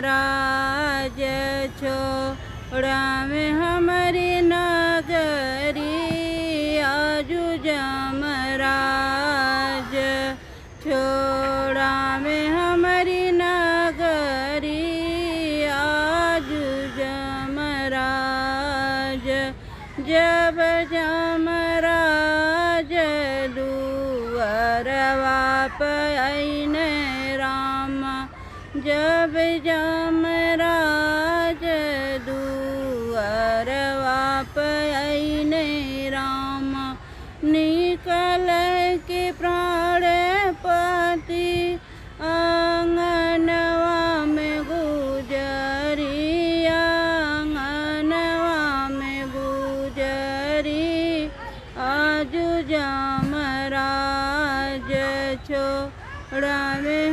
जमराज छोड़ा में हमारी नगरी आजू जमराज छोड़ा में हमारी नगरी आजू जमराज जब जमराज दुअरवा पइने राम जब जमराज दुअरवा पइने राम निकल के प्राणपति आंगनवा में गुजरी आंगनवा में गुजरी आजू जमराज छोड़ा में